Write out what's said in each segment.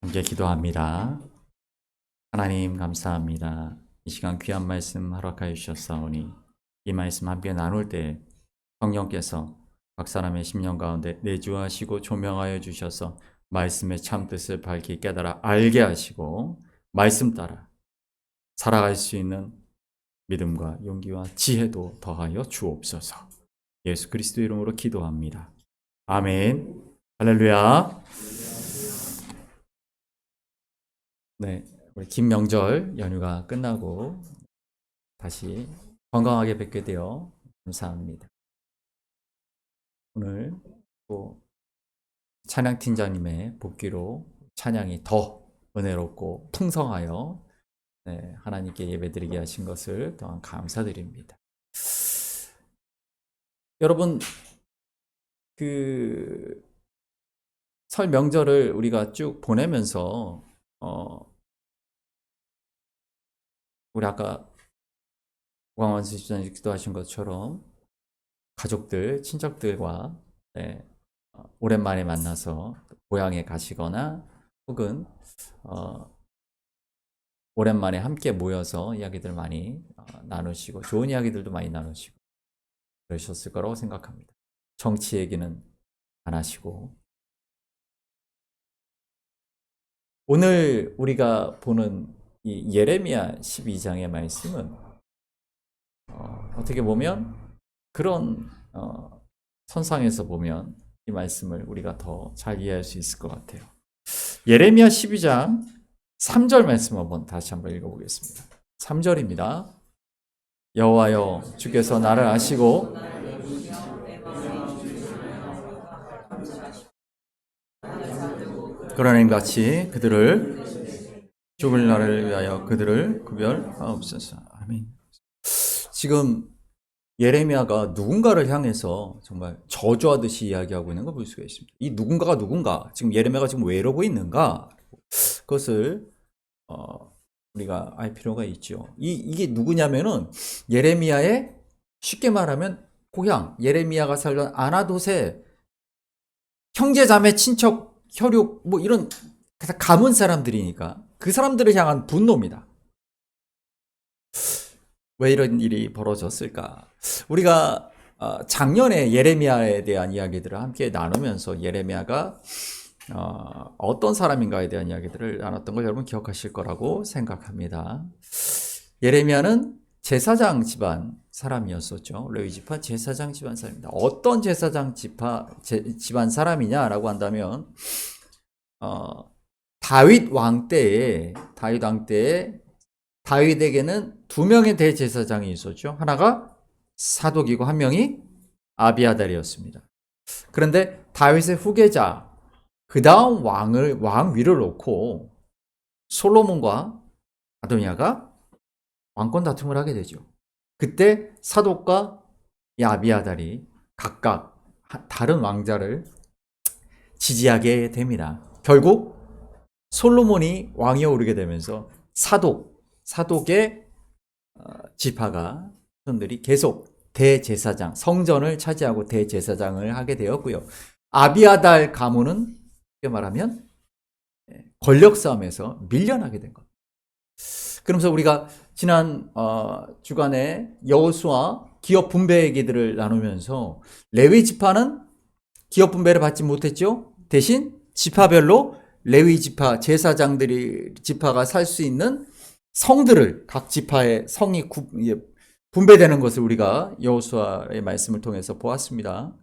함께 기도합니다. 하나님 감사합니다. 이 시간 귀한 말씀 허락하여 주셨사오니 이 말씀 함께 나눌 때 성령께서 각 사람의 심령 가운데 내주하시고 조명하여 주셔서 말씀의 참 뜻을 밝히 깨달아 알게 하시고 말씀 따라 살아갈 수 있는 믿음과 용기와 지혜도 더하여 주옵소서. 예수 그리스도 이름으로 기도합니다. 아멘. 할렐루야. 네, 우리 긴 명절 연휴가 끝나고 다시 건강하게 뵙게 되어 감사합니다. 오늘 또 찬양팀장님의 복귀로 찬양이 더 은혜롭고 풍성하여 하나님께 예배드리게 하신 것을 또한 감사드립니다. 여러분, 설 명절을 우리가 쭉 보내면서 우리 아까 오광원 수지사님 기도하신 것처럼 가족들, 친척들과 오랜만에 만나서 고향에 가시거나 혹은 오랜만에 함께 모여서 이야기들 많이 나누시고 좋은 이야기들도 많이 나누시고 그러셨을 거라고 생각합니다. 정치 얘기는 안 하시고 오늘 우리가 보는 이 예레미야 12장의 말씀은 어떻게 보면 그런 선상에서 보면 이 말씀을 우리가 더 잘 이해할 수 있을 것 같아요. 예레미야 12장 3절 말씀 다시 한번 읽어보겠습니다. 3절입니다. 여호와여 주께서 나를 아시고 그러는 같이 그들을 죽을 날을 위하여 그들을 구별하옵소서. 아멘. 지금 예레미야가 누군가를 향해서 정말 저주하듯이 이야기하고 있는 걸 볼 수가 있습니다. 이 누군가가 누군가, 지금 예레미야가 지금 왜 이러고 있는가, 그것을 우리가 알 필요가 있죠. 이게 누구냐면은 예레미야의 쉽게 말하면 고향, 예레미야가 살던 아나돗의 형제 자매 친척 혈육 뭐 이런 가문 사람들이니까 그 사람들을 향한 분노입니다. 왜 이런 일이 벌어졌을까? 우리가 작년에 예레미야에 대한 이야기들을 함께 나누면서 예레미야가 어떤 사람인가에 대한 이야기들을 나눴던 걸 여러분 기억하실 거라고 생각합니다. 예레미야는 제사장 집안 사람이었었죠. 레위 지파 제사장 집안 사람입니다. 어떤 제사장 집안 사람이냐라고 한다면 다윗 왕 때에 다윗에게는 두 명의 대제사장이 있었죠. 하나가 사독이고 한 명이 아비아달이었습니다. 그런데 다윗의 후계자 그 다음 왕 위를 놓고 솔로몬과 아도니아가 왕권 다툼을 하게 되죠. 그때 사독과 이 아비아달이 각각 다른 왕자를 지지하게 됩니다. 결국 솔로몬이 왕위에 오르게 되면서 사독의 지파가 손들이 계속 대제사장, 성전을 차지하고 대제사장을 하게 되었고요. 아비아달 가문은 쉽게 말하면 권력 싸움에서 밀려나게 된 겁니다. 그러면서 우리가 지난 주간에 여호수아 기업 분배 얘기들을 나누면서 레위 지파는 기업 분배를 받지 못했죠. 대신 지파별로 레위 지파 지파가 살 수 있는 성들을 각 지파의 성이 분배되는 것을 우리가 여호수아의 말씀을 통해서 보았습니다.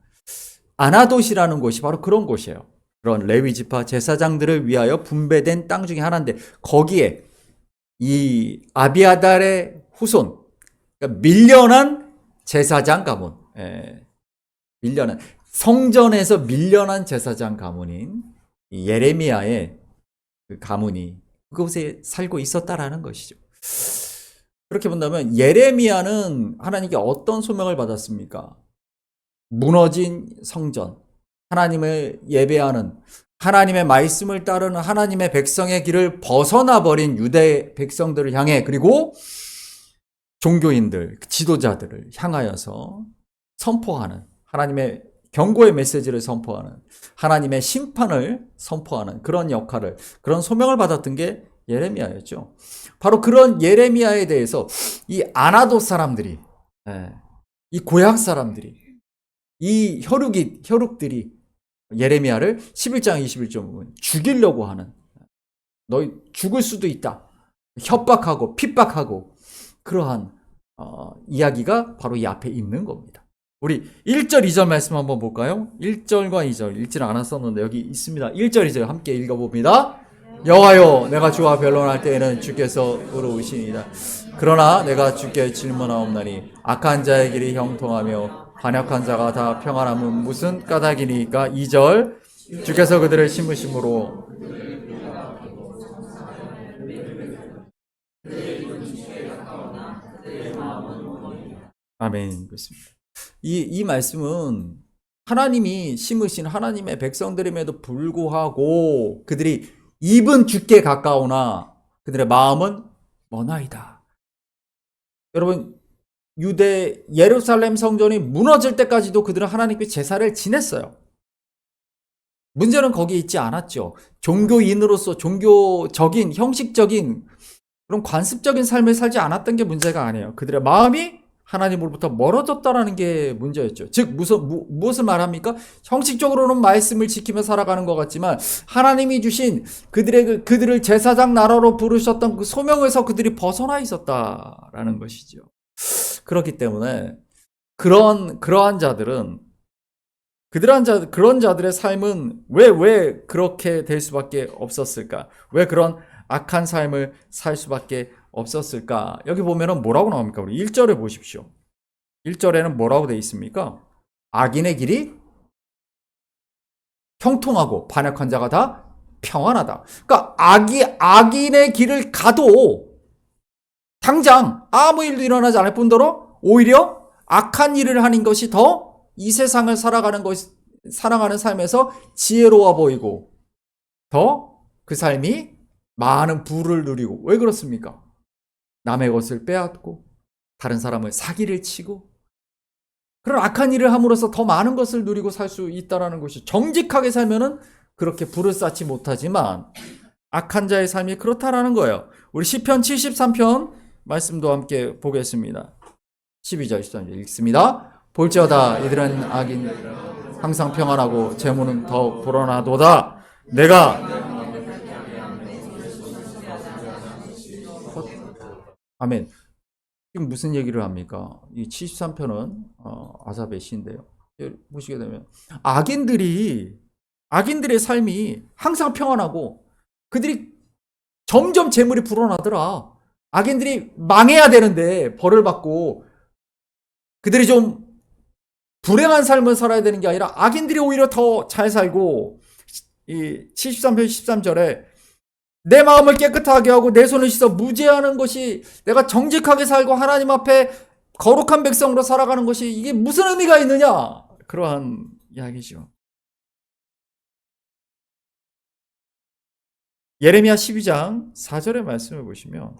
아나돗이라는 곳이 바로 그런 곳이에요. 그런 레위 지파 제사장들을 위하여 분배된 땅 중에 하나인데 거기에 이 아비아달의 후손, 그러니까 밀려난 제사장 가문, 밀려난 성전에서 밀려난 제사장 가문인 예레미야의 그 가문이 그곳에 살고 있었다라는 것이죠. 그렇게 본다면 예레미야는 하나님께 어떤 소명을 받았습니까? 무너진 성전, 하나님을 예배하는, 하나님의 말씀을 따르는 하나님의 백성의 길을 벗어나 버린 유대 백성들을 향해, 그리고 종교인들, 지도자들을 향하여서 선포하는, 하나님의 경고의 메시지를 선포하는, 하나님의 심판을 선포하는 그런 역할을, 그런 소명을 받았던 게 예레미야였죠. 바로 그런 예레미야에 대해서 이 아나돗 사람들이, 이 고향 사람들이, 이 혈육들이 예레미야를 11장 21절 보면 죽이려고 하는, 너희 죽을 수도 있다, 협박하고 핍박하고 그러한 이야기가 바로 이 앞에 있는 겁니다. 우리 1절 2절 말씀 한번 볼까요? 1절과 2절 읽지 않았었는데 여기 있습니다. 1절 2절 함께 읽어봅니다. 여호와여, 내가 주와 변론할 때에는 주께서 의로우시니이다. 그러나 내가 주께 질문하옵나니 악한 자의 길이 형통하며 반역한 자가 다 평안함은 무슨 까닭이니까? 2절, 주께서 그들을 심으심으로 아멘. 그렇습니다. 이 말씀은 하나님이 심으신 하나님의 백성들임에도 불구하고 그들이 입은 주께 가까우나 그들의 마음은 머나이다. 여러분, 유대 예루살렘 성전이 무너질 때까지도 그들은 하나님께 제사를 지냈어요. 문제는 거기에 있지 않았죠. 종교인으로서 종교적인, 형식적인 그런 관습적인 삶을 살지 않았던 게 문제가 아니에요. 그들의 마음이 하나님으로부터 멀어졌다라는 게 문제였죠. 즉 무엇을 말합니까? 형식적으로는 말씀을 지키며 살아가는 것 같지만 하나님이 주신 그들을 제사장 나라로 부르셨던 그 소명에서 그들이 벗어나 있었다라는 것이죠. 그렇기 때문에 그러한 자들은 그런 자들의 삶은 왜 그렇게 될 수밖에 없었을까? 왜 그런 악한 삶을 살 수밖에 없었을까? 여기 보면은 뭐라고 나옵니까? 우리 1절에 보십시오. 1절에는 뭐라고 되어 있습니까? 악인의 길이 형통하고 반역한 자가 다 평안하다. 그러니까 악인의 길을 가도 당장 아무 일도 일어나지 않을 뿐더러 오히려 악한 일을 하는 것이 더 이 세상을 살아가는 삶에서 지혜로워 보이고 더 그 삶이 많은 부를 누리고. 왜 그렇습니까? 남의 것을 빼앗고 다른 사람을 사기를 치고 그런 악한 일을 함으로써 더 많은 것을 누리고 살 수 있다는 것이, 정직하게 살면은 그렇게 부를 쌓지 못하지만 악한 자의 삶이 그렇다라는 거예요. 우리 시편 73편 말씀도 함께 보겠습니다. 12절 13절 읽습니다. 볼지어다 이들은 악인 항상 평안하고 재물은 더 불어나도다. 내가 아멘. 지금 무슨 얘기를 합니까? 이 73편은 아삽의 시인데요. 보시게 되면 악인들의 삶이 항상 평안하고 그들이 점점 재물이 불어나더라. 악인들이 망해야 되는데 벌을 받고 그들이 좀 불행한 삶을 살아야 되는 게 아니라 악인들이 오히려 더 잘 살고, 이 73편 13절에 내 마음을 깨끗하게 하고 내 손을 씻어 무죄하는 것이, 내가 정직하게 살고 하나님 앞에 거룩한 백성으로 살아가는 것이 이게 무슨 의미가 있느냐? 그러한 이야기죠. 예레미야 12장 4절의 말씀을 보시면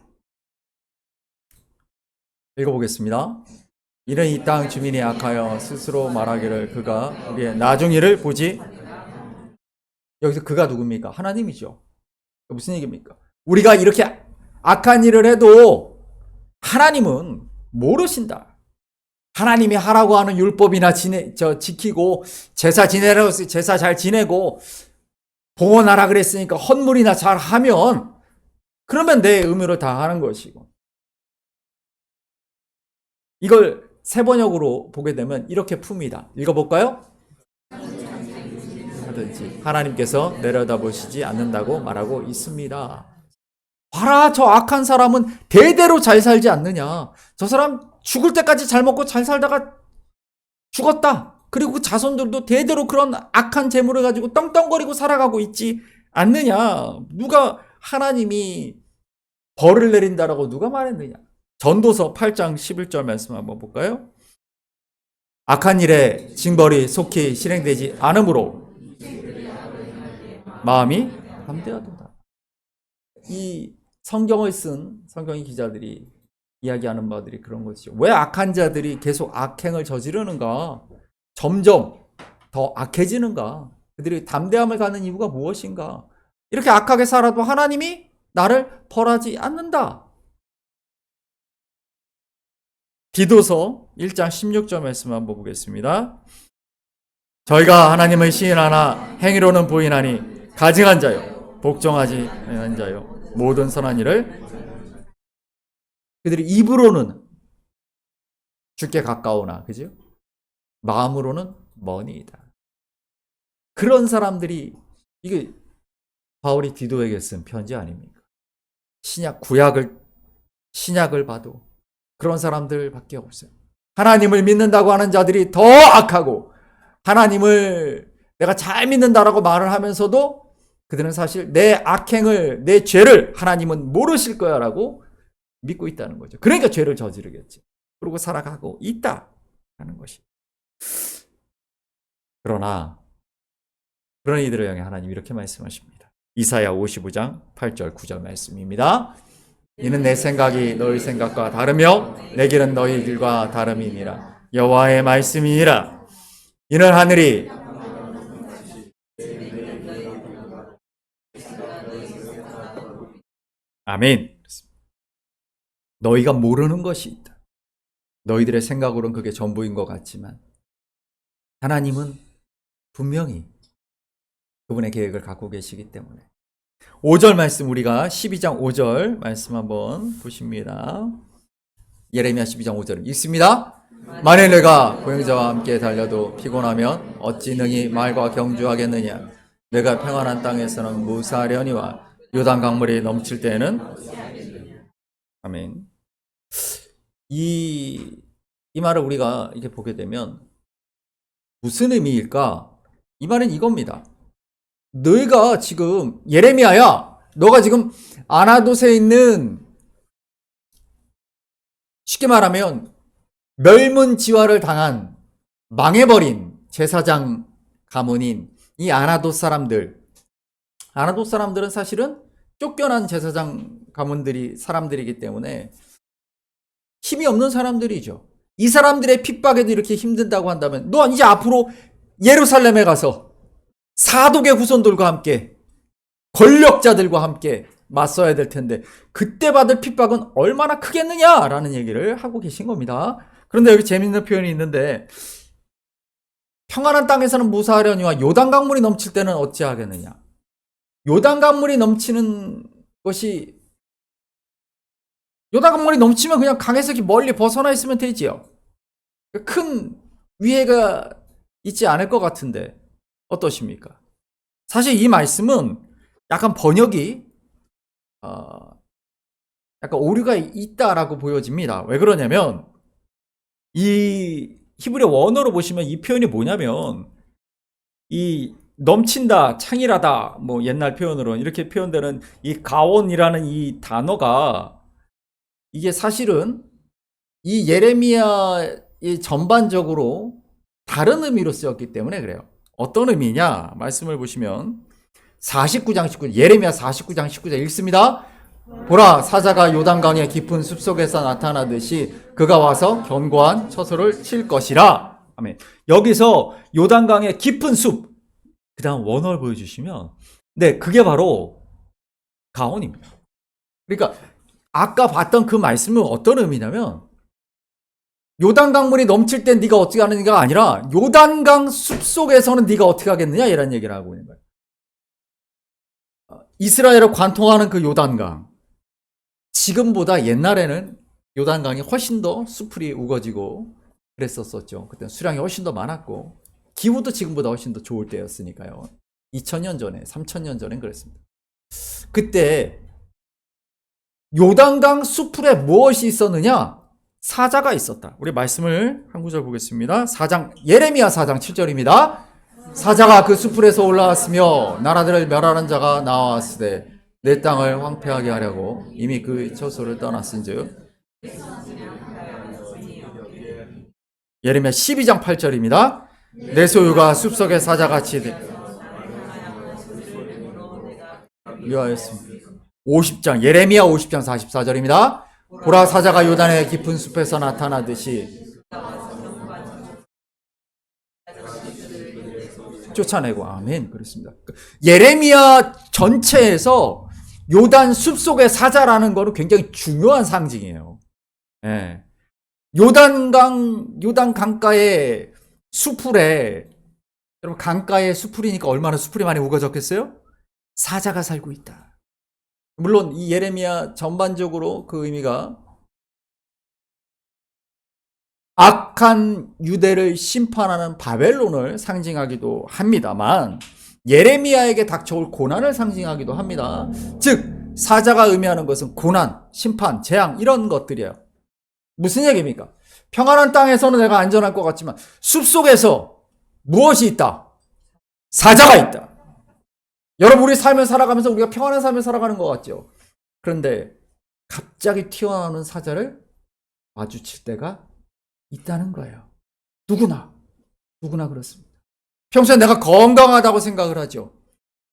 읽어보겠습니다. 이는 이 땅 주민이 악하여 스스로 말하기를 그가 우리의 나중 일을 보지. 여기서 그가 누굽니까? 하나님이죠. 무슨 얘기입니까? 우리가 이렇게 악한 일을 해도 하나님은 모르신다. 하나님이 하라고 하는 율법이나 지키고 제사 지내라고 했으니 제사 잘 지내고 봉헌하라 그랬으니까 헌물이나 잘 하면 그러면 내 의무를 다 하는 것이고, 이걸 세번역으로 보게 되면 이렇게 풉니다. 읽어볼까요? 하든지 하나님께서 내려다보시지 않는다고 말하고 있습니다. 봐라, 저 악한 사람은 대대로 잘 살지 않느냐. 저 사람 죽을 때까지 잘 먹고 잘 살다가 죽었다. 그리고 그 자손들도 대대로 그런 악한 재물을 가지고 떵떵거리고 살아가고 있지 않느냐. 누가 하나님이 벌을 내린다라고 누가 말했느냐. 전도서 8장 11절 말씀 한번 볼까요? 악한 일에 징벌이 속히 실행되지 않으므로 마음이 담대하도다. 이 성경을 쓴 성경의 기자들이 이야기하는 바들이 그런 것이죠. 왜 악한 자들이 계속 악행을 저지르는가? 점점 더 악해지는가? 그들이 담대함을 갖는 이유가 무엇인가? 이렇게 악하게 살아도 하나님이 나를 벌하지 않는다. 디도서 1장 16절 말씀 한번 보겠습니다. 저희가 하나님을 시인하나 행위로는 부인하니 가증한 자요 복종하지 않은 자요 모든 선한 일을 그들이 입으로는 주께 가까우나 그죠? 마음으로는 머니이다. 그런 사람들이 이게 바울이 디도에게 쓴 편지 아닙니까? 신약을 봐도 그런 사람들밖에 없어요. 하나님을 믿는다고 하는 자들이 더 악하고 하나님을 내가 잘 믿는다라고 말을 하면서도 그들은 사실 내 악행을 내 죄를 하나님은 모르실 거야 라고 믿고 있다는 거죠. 그러니까 죄를 저지르겠지. 그러고 살아가고 있다라는 것이. 그러나 그런 이들을 향해 하나님 이렇게 말씀하십니다. 이사야 55장 8절 9절 말씀입니다. 이는 내 생각이 너희 생각과 다르며 내 길은 너희 길과 다름이니라. 여호와의 말씀이니라. 이는 하늘이 아멘. 너희가 모르는 것이 있다. 너희들의 생각으로는 그게 전부인 것 같지만 하나님은 분명히 그분의 계획을 갖고 계시기 때문에 5절 말씀 우리가 12장 5절 말씀 한번 보십니다. 예레미야 12장 5절 읽습니다. 만일 내가 고행자와 함께 달려도 피곤하면 어찌 능히 말과 경주하겠느냐. 내가 평안한 땅에서는 무사하려니와 요단 강물이 넘칠 때에는 아멘. 이 말을 우리가 이렇게 보게 되면 무슨 의미일까? 이 말은 이겁니다. 너희가 지금 예레미야야, 너가 지금 아나돗에 있는 쉽게 말하면 멸문지화를 당한 망해버린 제사장 가문인 이 아나돗 사람들은 사실은 쫓겨난 제사장 가문들이 사람들이기 때문에 힘이 없는 사람들이죠. 이 사람들의 핍박에도 이렇게 힘든다고 한다면 너 이제 앞으로 예루살렘에 가서 사독의 후손들과 함께 권력자들과 함께 맞서야 될 텐데 그때 받을 핍박은 얼마나 크겠느냐라는 얘기를 하고 계신 겁니다. 그런데 여기 재밌는 표현이 있는데 평안한 땅에서는 무사하려니와 요단 강물이 넘칠 때는 어찌하겠느냐. 요단 강물이 넘치는 것이 요단 강물이 넘치면 그냥 강에서 멀리 벗어나 있으면 되지요. 큰 위해가 있지 않을 것 같은데 어떠십니까? 사실 이 말씀은 약간 번역이 약간 오류가 있다라고 보여집니다. 왜 그러냐면 이 히브리 원어로 보시면 이 표현이 뭐냐면 이 넘친다, 창일하다, 뭐 옛날 표현으로는 이렇게 표현되는 이 가온이라는 이 단어가 이게 사실은 이 예레미야 전반적으로 다른 의미로 쓰였기 때문에 그래요. 어떤 의미냐? 말씀을 보시면 49장 19절 예레미야 49장 19절 읽습니다. 보라 사자가 요단강의 깊은 숲속에서 나타나듯이 그가 와서 견고한 처소를 칠 것이라. 아멘. 여기서 요단강의 깊은 숲 그 다음 원어를 보여주시면 네 그게 바로 가온입니다. 그러니까 아까 봤던 그 말씀은 어떤 의미냐면 요단 강물이 넘칠 때 네가 어떻게 하느냐가 아니라 요단강 숲속에서는 네가 어떻게 하겠느냐 이런 얘기를 하고 있는 거예요. 이스라엘을 관통하는 그 요단강 지금보다 옛날에는 요단강이 훨씬 더 수풀이 우거지고 그랬었죠. 그때 수량이 훨씬 더 많았고 기후도 지금보다 훨씬 더 좋을 때였으니까요. 2000년 전에 3000년 전엔 그랬습니다. 그때 요단강 수풀에 무엇이 있었느냐? 사자가 있었다. 우리 말씀을 한 구절 보겠습니다. 예레미야 4장 7절입니다. 사자가 그 수풀에서 올라왔으며 나라들을 멸하는 자가 나왔으되 내 땅을 황폐하게 하려고 이미 그 처소를 떠났은즉. 예레미야 12장 8절입니다. 내 소유가 숲속의 사자같이 묘하였습니다. 50장 예레미야 50장 44절입니다. 보라 사자가 요단의 깊은 숲에서 나타나듯이 쫓아내고. 아멘. 그렇습니다. 예레미야 전체에서 요단 숲속의 사자라는 거는 굉장히 중요한 상징이에요. 예. 요단 강가의 수풀에, 여러분 강가의 수풀이니까 얼마나 수풀이 많이 우거졌겠어요? 사자가 살고 있다. 물론 이 예레미야 전반적으로 그 의미가 악한 유대를 심판하는 바벨론을 상징하기도 합니다만, 예레미야에게 닥쳐올 고난을 상징하기도 합니다. 즉 사자가 의미하는 것은 고난, 심판, 재앙 이런 것들이에요. 무슨 얘기입니까? 평안한 땅에서는 내가 안전할 것 같지만 숲속에서 무엇이 있다? 사자가 있다. 여러분, 우리 삶을 살아가면서 우리가 평안한 삶을 살아가는 것 같죠? 그런데 갑자기 튀어나오는 사자를 마주칠 때가 있다는 거예요. 누구나 그렇습니다. 평소에 내가 건강하다고 생각을 하죠.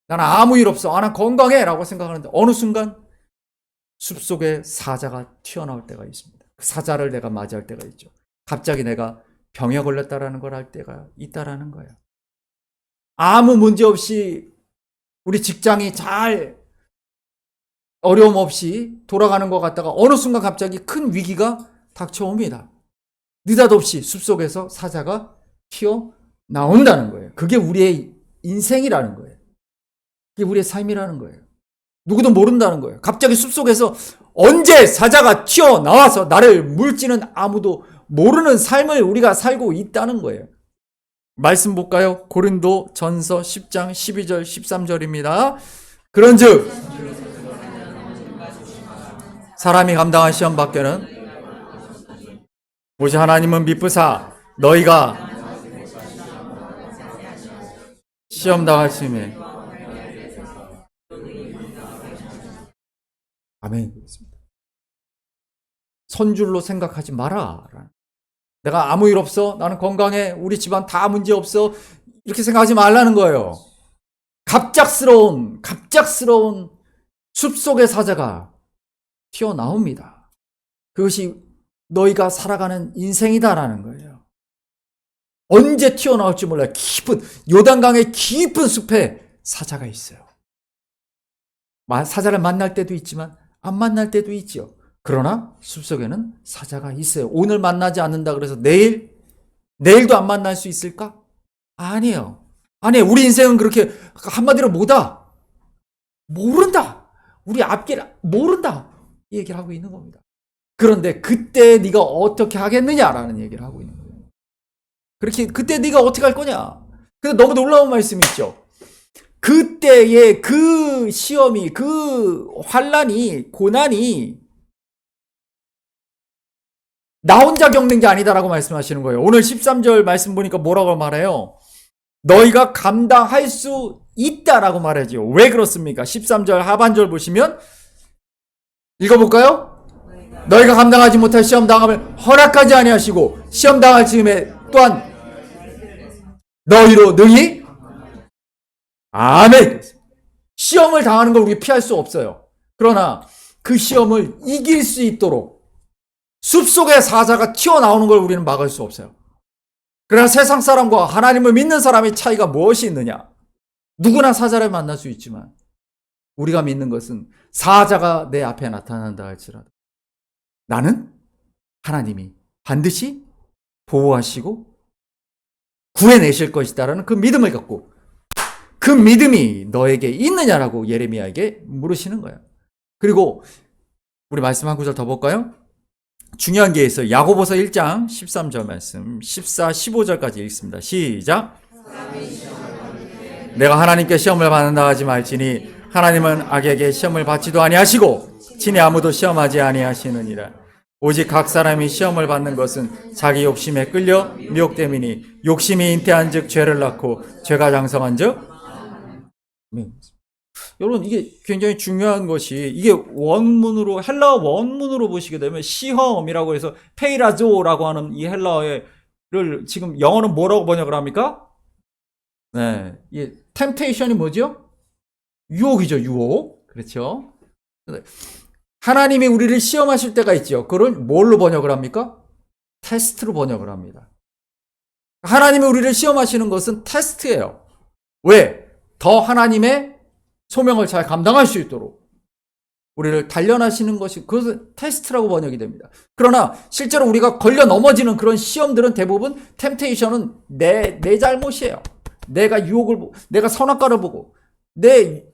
나는 아무 일 없어. 나는 건강해 라고 생각하는데 어느 순간 숲속에 사자가 튀어나올 때가 있습니다. 그 사자를 내가 맞이할 때가 있죠. 갑자기 내가 병에 걸렸다라는 걸 알 때가 있다라는 거예요. 아무 문제 없이 우리 직장이 잘 어려움 없이 돌아가는 것 같다가 어느 순간 갑자기 큰 위기가 닥쳐옵니다. 느닷없이 숲속에서 사자가 튀어나온다는 거예요. 그게 우리의 인생이라는 거예요. 그게 우리의 삶이라는 거예요. 누구도 모른다는 거예요. 갑자기 숲속에서 언제 사자가 튀어나와서 나를 물지는 아무도 모르는 삶을 우리가 살고 있다는 거예요. 말씀 볼까요? 고린도 전서 10장 12절 13절입니다. 그런즉 사람이 감당한 시험 밖에는 오직 하나님은 미쁘사 너희가 시험 당할 즈음에. 아멘. 선줄로 생각하지 마라. 내가 아무 일 없어. 나는 건강해. 우리 집안 다 문제 없어. 이렇게 생각하지 말라는 거예요. 갑작스러운 숲속의 사자가 튀어나옵니다. 그것이 너희가 살아가는 인생이다라는 거예요. 언제 튀어나올지 몰라요. 요단강의 깊은 숲에 사자가 있어요. 사자를 만날 때도 있지만 안 만날 때도 있죠. 그러나 숲속에는 사자가 있어요. 오늘 만나지 않는다 그래서 내일도 안 만날 수 있을까? 아니에요. 우리 인생은 그렇게 한마디로 모른다. 우리 앞길 모른다. 이 얘기를 하고 있는 겁니다. 그런데 그때 네가 어떻게 하겠느냐라는 얘기를 하고 있는 거예요. 그때 네가 어떻게 할 거냐? 근데 너무 놀라운 말씀이 있죠. 그때의 그 시험이, 그 환난이, 고난이 나 혼자 겪는 게 아니다라고 말씀하시는 거예요. 오늘 13절 말씀 보니까 뭐라고 말해요? 너희가 감당할 수 있다라고 말하죠. 왜 그렇습니까? 13절 하반절 보시면 읽어볼까요? 너희가 감당하지 못할 시험 당함을 허락하지 아니하시고 시험 당할 즈음에 또한 너희로 능히 아멘. 시험을 당하는 걸 우리 피할 수 없어요. 그러나 그 시험을 이길 수 있도록 숲속에 사자가 튀어나오는 걸 우리는 막을 수 없어요. 그러나 세상 사람과 하나님을 믿는 사람의 차이가 무엇이 있느냐? 누구나 사자를 만날 수 있지만 우리가 믿는 것은 사자가 내 앞에 나타난다 할지라도 나는 하나님이 반드시 보호하시고 구해내실 것이다라는 그 믿음을 갖고 그 믿음이 너에게 있느냐라고 예레미야에게 물으시는 거예요. 그리고 우리 말씀 한 구절 더 볼까요? 중요한 게 있어요. 야고보서 1장 13절 말씀 14, 15절까지 읽습니다. 시작. 내가 하나님께 시험을 받는다 하지 말지니 하나님은 악에게 시험을 받지도 아니하시고 친히 아무도 시험하지 아니하시느니라. 오직 각 사람이 시험을 받는 것은 자기 욕심에 끌려 미혹됨이니 욕심이 잉태한 즉 죄를 낳고 죄가 장성한 즉 여러분, 이게 굉장히 중요한 것이 이게 원문으로 헬라어 원문으로 보시게 되면 시험이라고 해서 페이라조라고 하는 이 헬라어를 지금 영어는 뭐라고 번역을 합니까? 네, 이 템테이션이 뭐죠? 유혹이죠, 유혹. 그렇죠? 하나님이 우리를 시험하실 때가 있죠. 그걸 뭘로 번역을 합니까? 테스트로 번역을 합니다. 하나님이 우리를 시험하시는 것은 테스트예요. 왜? 더 하나님의 소명을 잘 감당할 수 있도록 우리를 단련하시는 것이, 그것은 테스트라고 번역이 됩니다. 그러나 실제로 우리가 걸려 넘어지는 그런 시험들은 대부분 템테이션은 내 잘못이에요. 내가 유혹을 보고, 내가 선악과를 보고, 내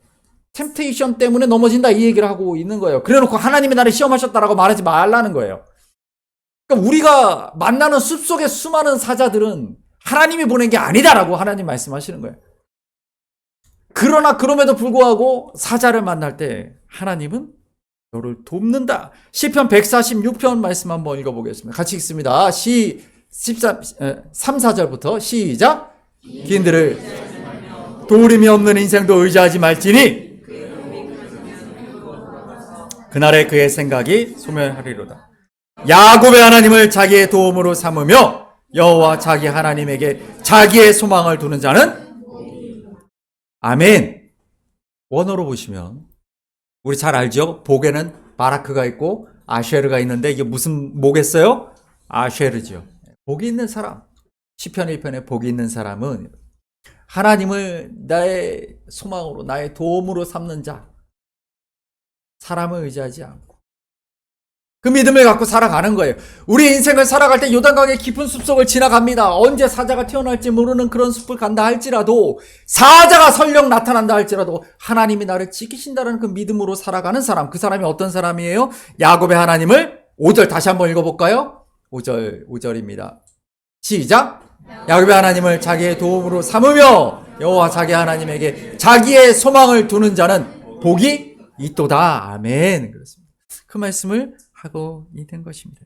템테이션 때문에 넘어진다, 이 얘기를 하고 있는 거예요. 그래 놓고 하나님이 나를 시험하셨다라고 말하지 말라는 거예요. 그러니까 우리가 만나는 숲속의 수많은 사자들은 하나님이 보낸 게 아니다라고 하나님 말씀하시는 거예요. 그러나 그럼에도 불구하고 사자를 만날 때 하나님은 너를 돕는다. 시편 146편 말씀 한번 읽어보겠습니다. 같이 읽습니다. 3, 4절부터 시작. 기인들을 도림이 없는 인생도 의지하지 말지니 그날에 그의 생각이 소멸하리로다. 야곱의 하나님을 자기의 도움으로 삼으며 여호와 자기 하나님에게 자기의 소망을 두는 자는 아멘. 원어로 보시면 우리 잘 알죠? 복에는 바라크가 있고 아쉐르가 있는데 이게 무슨 뭐겠어요? 아쉐르죠. 복이 있는 사람. 시편 1편에 복이 있는 사람은 하나님을 나의 소망으로, 나의 도움으로 삼는 자. 사람을 의지하지 않고 그 믿음을 갖고 살아가는 거예요. 우리 인생을 살아갈 때 요단강의 깊은 숲속을 지나갑니다. 언제 사자가 튀어나올지 모르는 그런 숲을 간다 할지라도, 사자가 설령 나타난다 할지라도 하나님이 나를 지키신다는 그 믿음으로 살아가는 사람, 그 사람이 어떤 사람이에요? 야곱의 하나님을 5절 다시 한번 읽어볼까요? 5절입니다. 시작. 야곱의 하나님을 자기의 도움으로 삼으며 여호와 자기 하나님에게 자기의 소망을 두는 자는 복이 있도다. 아멘. 그렇습니다. 그 말씀을 하고 있는 것입니다.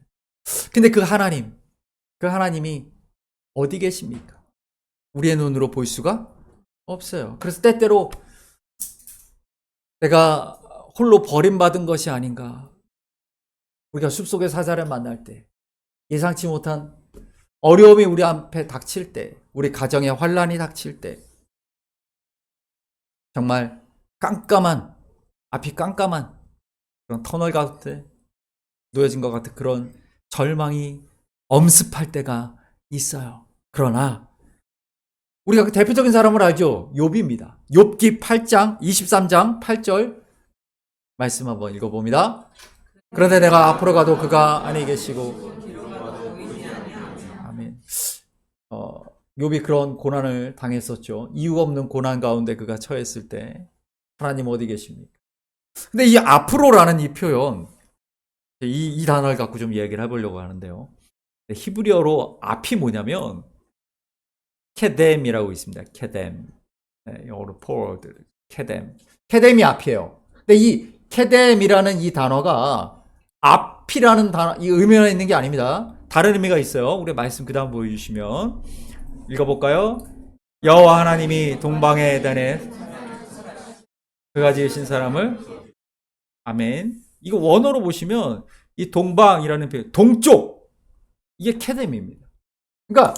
근데 그 하나님이 어디 계십니까? 우리의 눈으로 볼 수가 없어요. 그래서 때때로 내가 홀로 버림받은 것이 아닌가. 우리가 숲속의 사자를 만날 때, 예상치 못한 어려움이 우리 앞에 닥칠 때, 우리 가정에 환란이 닥칠 때, 정말 앞이 깜깜한 그런 터널 가운데 놓여진 것 같은 그런 절망이 엄습할 때가 있어요. 그러나 우리가 그 대표적인 사람을 알죠? 욥입니다. 욥기 8장 23장 8절 말씀 한번 읽어봅니다. 그런데 내가 앞으로 가도 그가 안에 계시고, 아멘. 욥이 그런 고난을 당했었죠. 이유 없는 고난 가운데 그가 처했을 때 하나님 어디 계십니까? 근데 이 앞으로라는 이 표현, 이 단어를 갖고 좀 이야기를 해보려고 하는데요. 히브리어로 앞이 뭐냐면 케뎀이라고 있습니다. 케뎀. 영어로 forward. 케뎀이 앞이에요. 근데 이 케뎀이라는 이 단어가 앞이라는 단어, 이 의미가 있는 게 아닙니다. 다른 의미가 있어요. 우리 말씀 그 다음 보여주시면 읽어볼까요? 여호와 하나님이 동방의 에덴에 그가 지으신 사람을, 아멘. 이거 원어로 보시면 이 동방이라는 표현, 동쪽, 이게 케뎀입니다. 그러니까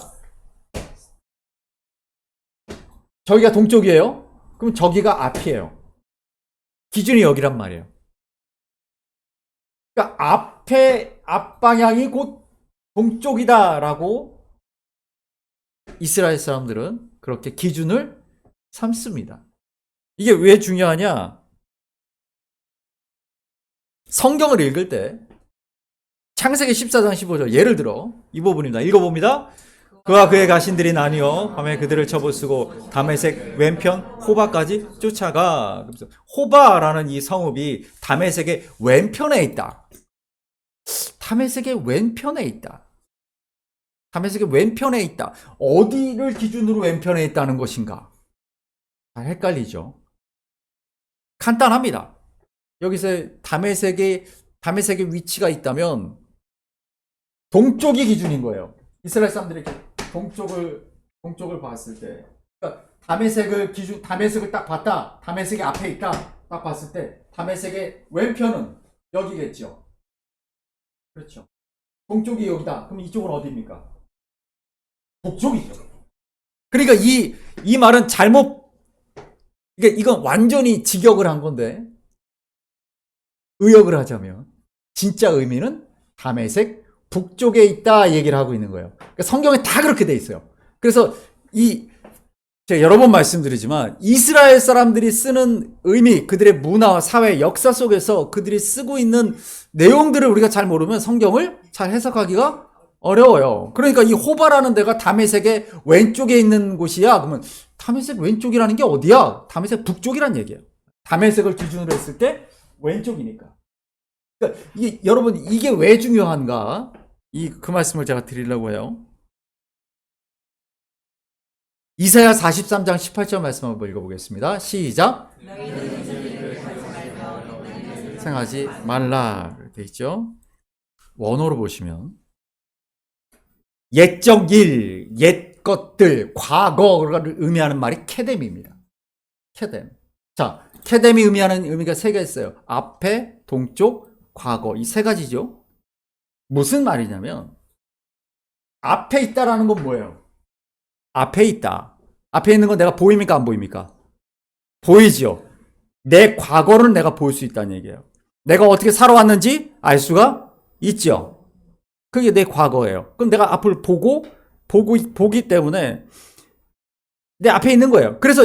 저기가 동쪽이에요. 그럼 저기가 앞이에요. 기준이 여기란 말이에요. 그러니까 앞방향이 곧 동쪽이다라고 이스라엘 사람들은 그렇게 기준을 삼습니다. 이게 왜 중요하냐? 성경을 읽을 때 창세기 14장 15절, 예를 들어 이 부분입니다. 읽어봅니다. 그와 그의 가신들이 나뉘어 밤에 그들을 쳐부수고 다메섹 왼편 호바까지 쫓아가. 호바라는 이 성읍이 다메섹의 왼편에 있다. 다메섹의 왼편에 있다. 다메섹의 왼편에 있다. 어디를 기준으로 왼편에 있다는 것인가? 잘 헷갈리죠. 간단합니다. 여기서 다메섹의 위치가 있다면 동쪽이 기준인 거예요. 이스라엘 사람들이 동쪽을 봤을 때, 그러니까 다메섹을 딱 봤다. 다메섹이 앞에 있다. 딱 봤을 때 다메섹의 왼편은 여기겠죠. 그렇죠. 동쪽이 여기다. 그럼 이쪽은 어디입니까? 북쪽이죠. 그러니까 이 말은 그러니까 이건 완전히 직역을 한 건데, 의역을 하자면 진짜 의미는 다메섹 북쪽에 있다 얘기를 하고 있는 거예요. 그러니까 성경에 다 그렇게 돼 있어요. 그래서 제가 여러 번 말씀드리지만 이스라엘 사람들이 쓰는 의미, 그들의 문화, 사회, 역사 속에서 그들이 쓰고 있는 내용들을 우리가 잘 모르면 성경을 잘 해석하기가 어려워요. 그러니까 이 호바라는 데가 다메섹의 왼쪽에 있는 곳이야. 그러면 다메섹 왼쪽이라는 게 어디야? 다메섹 북쪽이란 얘기예요. 다메섹을 기준으로 했을 때 왼쪽이니까. 그러니까 여러분 이게 왜 중요한가? 그 말씀을 제가 드리려고 해요. 이사야 43장 18절 말씀 한번 읽어보겠습니다. 시작. 생각하지 말라 되어 있죠. 원어로 보시면 옛적 일, 옛 것들, 과거를 의미하는 말이 케뎀입니다. 케뎀. 자, 케뎀이 의미하는 의미가 세 개 있어요. 앞에, 동쪽, 과거. 이 세 가지죠. 무슨 말이냐면 앞에 있다라는 건 뭐예요? 앞에 있다. 앞에 있는 건 내가 보입니까? 안 보입니까? 보이죠. 내 과거를 내가 볼 수 있다는 얘기예요. 내가 어떻게 살아왔는지 알 수가 있죠. 그게 내 과거예요. 그럼 내가 앞을 보기 때문에 내 앞에 있는 거예요. 그래서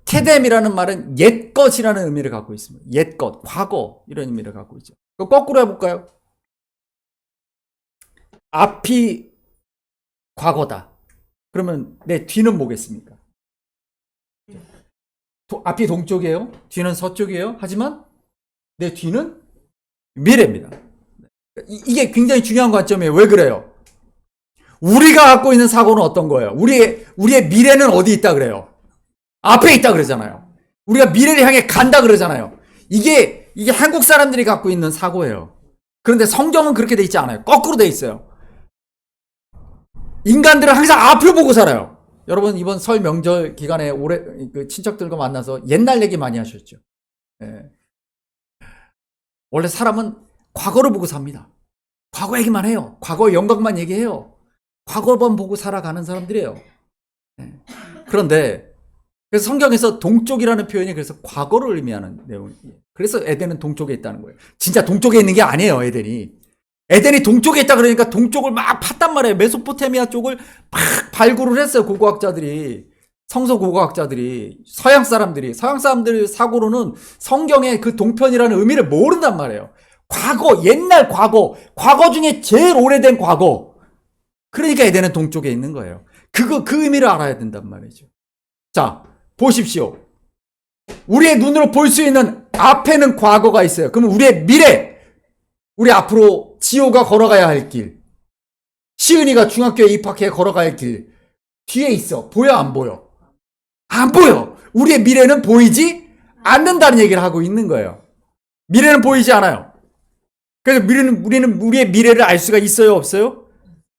케뎀이라는 말은 옛것이라는 의미를 갖고 있습니다. 옛것, 과거 이런 의미를 갖고 있죠. 거꾸로 해볼까요? 앞이 과거다. 그러면 내 뒤는 뭐겠습니까? 앞이 동쪽이에요. 뒤는 서쪽이에요. 하지만 내 뒤는 미래입니다. 이게 굉장히 중요한 관점이에요. 왜 그래요? 우리가 갖고 있는 사고는 어떤 거예요? 우리의 미래는 어디 있다 그래요? 앞에 있다 그러잖아요. 우리가 미래를 향해 간다 그러잖아요. 이게 한국 사람들이 갖고 있는 사고예요. 그런데 성경은 그렇게 돼 있지 않아요. 거꾸로 돼 있어요. 인간들은 항상 앞을 보고 살아요. 여러분 이번 설 명절 기간에 친척들과 만나서 옛날 얘기 많이 하셨죠. 예. 원래 사람은 과거를 보고 삽니다. 과거 얘기만 해요. 과거의 영광만 얘기해요. 과거만 보고 살아가는 사람들이에요. 예. 그런데 그래서 성경에서 동쪽이라는 표현이 그래서 과거를 의미하는 내용이에요. 그래서 에덴은 동쪽에 있다는 거예요. 진짜 동쪽에 있는 게 아니에요. 에덴이 동쪽에 있다 그러니까 동쪽을 막 팠단 말이에요. 메소포타미아 쪽을 막 발굴을 했어요. 성서 고고학자들이, 서양 사람들의 사고로는 성경의 그 동편이라는 의미를 모른단 말이에요. 과거, 옛날 과거 중에 제일 오래된 과거. 그러니까 에덴은 동쪽에 있는 거예요. 그 의미를 알아야 된단 말이죠. 자, 보십시오. 우리의 눈으로 볼 수 있는 앞에는 과거가 있어요. 그러면 우리의 미래, 우리 앞으로 지호가 걸어가야 할 길, 시은이가 중학교에 입학해 걸어가야 할 길, 뒤에 있어. 보여, 안 보여? 안 보여. 우리의 미래는 보이지 않는다는 얘기를 하고 있는 거예요. 미래는 보이지 않아요. 그래서 우리는 우리의 미래를 알 수가 있어요, 없어요?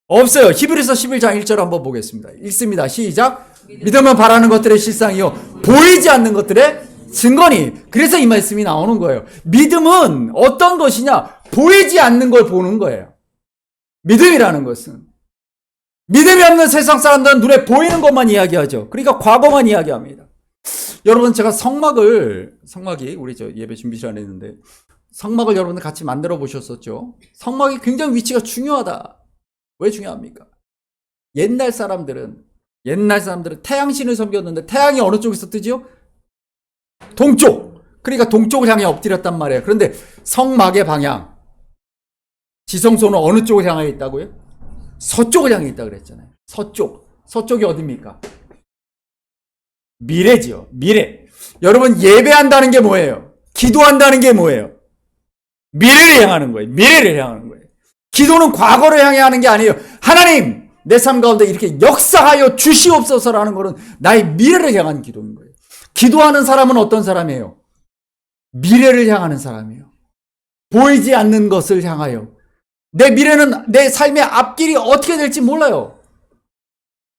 없어요. 히브리서 11장 1절 한번 보겠습니다. 읽습니다. 시작. 믿으면 바라는 것들의 실상이요 보이지 않는 것들의 증거니. 그래서 이 말씀이 나오는 거예요. 믿음은 어떤 것이냐? 보이지 않는 걸 보는 거예요. 믿음이라는 것은. 믿음이 없는 세상 사람들은 눈에 보이는 것만 이야기하죠. 그러니까 과거만 이야기합니다. 여러분 제가 성막이 우리 예배 준비 시간에 있는데 성막을 여러분들 같이 만들어 보셨었죠. 성막이 굉장히 위치가 중요하다. 왜 중요합니까? 옛날 사람들은 태양신을 섬겼는데 태양이 어느 쪽에서 뜨지요? 동쪽. 그러니까 동쪽을 향해 엎드렸단 말이에요. 그런데 성막의 방향, 지성소는 어느 쪽을 향해 있다고요? 서쪽을 향해 있다 그랬잖아요. 서쪽이 어디입니까? 미래지요. 미래. 여러분 예배한다는 게 뭐예요? 기도한다는 게 뭐예요? 미래를 향하는 거예요. 미래를 향하는 거예요. 기도는 과거를 향해 하는 게 아니에요. 하나님, 내 삶 가운데 이렇게 역사하여 주시옵소서라는 것은 나의 미래를 향한 기도인 거예요. 기도하는 사람은 어떤 사람이에요? 미래를 향하는 사람이에요. 보이지 않는 것을 향하여. 내 미래는 내 삶의 앞길이 어떻게 될지 몰라요.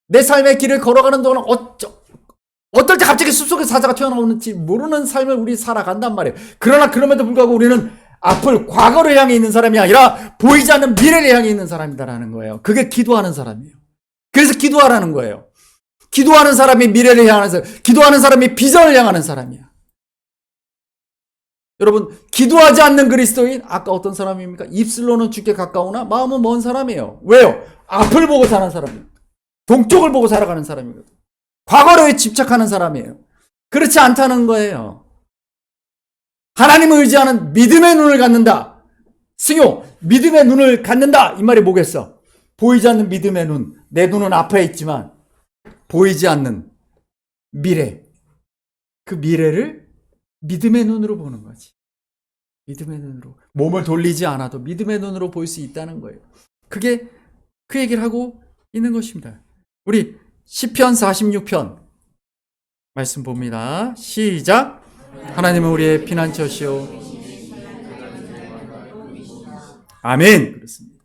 내 삶의 길을 걸어가는 동안 어떨 때 갑자기 숲속에 사자가 튀어나오는지 모르는 삶을 우리 살아간단 말이에요. 그러나 그럼에도 불구하고 우리는 앞을 과거를 향해 있는 사람이 아니라 보이지 않는 미래를 향해 있는 사람이다라는 거예요. 그게 기도하는 사람이에요. 그래서 기도하라는 거예요. 기도하는 사람이 미래를 향하는 사람, 기도하는 사람이 비전을 향하는 사람이야. 여러분, 기도하지 않는 그리스도인, 아까 어떤 사람입니까? 입술로는 주께 가까우나 마음은 먼 사람이에요. 왜요? 앞을 보고 사는 사람입니다. 동쪽을 보고 살아가는 사람이거든. 과거로에 집착하는 사람이에요. 그렇지 않다는 거예요. 하나님을 의지하는 믿음의 눈을 갖는다. 승효, 믿음의 눈을 갖는다. 이 말이 뭐겠어? 보이지 않는 믿음의 눈. 내 눈은 앞에 있지만 보이지 않는 미래. 그 미래를 믿음의 눈으로 보는 거지. 믿음의 눈으로. 몸을 돌리지 않아도 믿음의 눈으로 볼 수 있다는 거예요. 그게 그 얘기를 하고 있는 것입니다. 우리 시편 46편 말씀 봅니다. 시작. 하나님은 우리의 피난처시오. 아멘. 그렇습니다.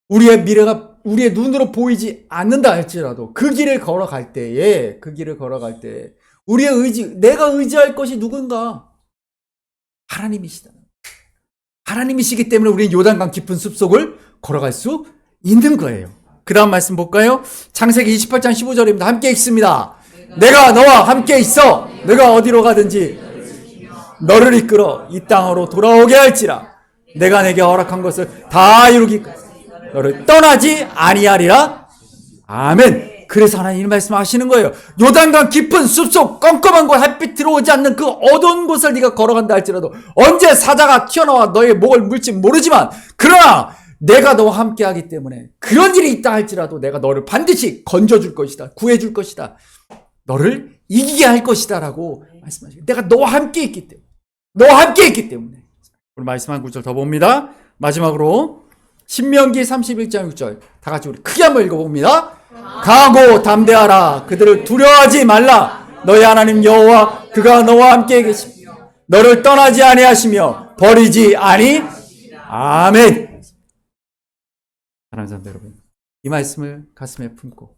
우리의 미래가 우리의 눈으로 보이지 않는다 할지라도 그 길을 걸어갈 때에 우리의 의지, 내가 의지할 것이 누군가? 하나님이시다. 하나님이시기 때문에 우리는 요단강 깊은 숲속을 걸어갈 수 있는 거예요. 그 다음 말씀 볼까요? 창세기 28장 15절입니다. 함께 읽습니다. 내가 너와 함께 있어. 내가 어디로 가든지 너를 이끌어 이 땅으로 돌아오게 할지라. 내가 내게 허락한 것을 다 이루기까지 너를 떠나지 아니하리라. 아멘. 그래서 하나님 말씀하시는 거예요. 요단강 깊은 숲속 껌껌한 곳, 햇빛 들어오지 않는 그 어두운 곳을 네가 걸어간다 할지라도 언제 사자가 튀어나와 너의 목을 물지 모르지만 그러나 내가 너와 함께 하기 때문에 그런 일이 있다 할지라도 내가 너를 반드시 건져줄 것이다. 구해줄 것이다. 너를 이기게 할 것이다 라고 말씀하시고 내가 너와 함께 있기 때문에 우리 말씀 한 구절 더 봅니다. 마지막으로 신명기 31장 6절 다 같이 우리 크게 한번 읽어봅니다. 강하고 담대하라. 그들을 두려워하지 말라. 너희 하나님 여호와 그가 너와 함께 계시며 너를 떠나지 아니하시며 버리지 아니. 아멘. 사랑하는 성도 여러분, 이 말씀을 가슴에 품고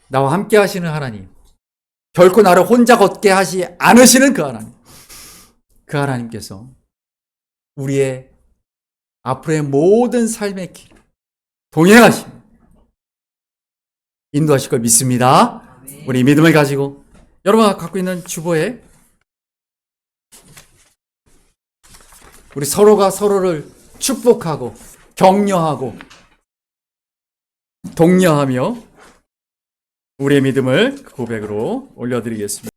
나와 함께 하시는 하나님, 결코 나를 혼자 걷게 하지 않으시는 그 하나님, 그 하나님께서 우리의 앞으로의 모든 삶의 길 동행하시며 인도하실 걸 믿습니다. 우리 믿음을 가지고 여러분가 갖고 있는 주보에 우리 서로가 서로를 축복하고 격려하고 독려하며 우리의 믿음을 고백으로 올려드리겠습니다.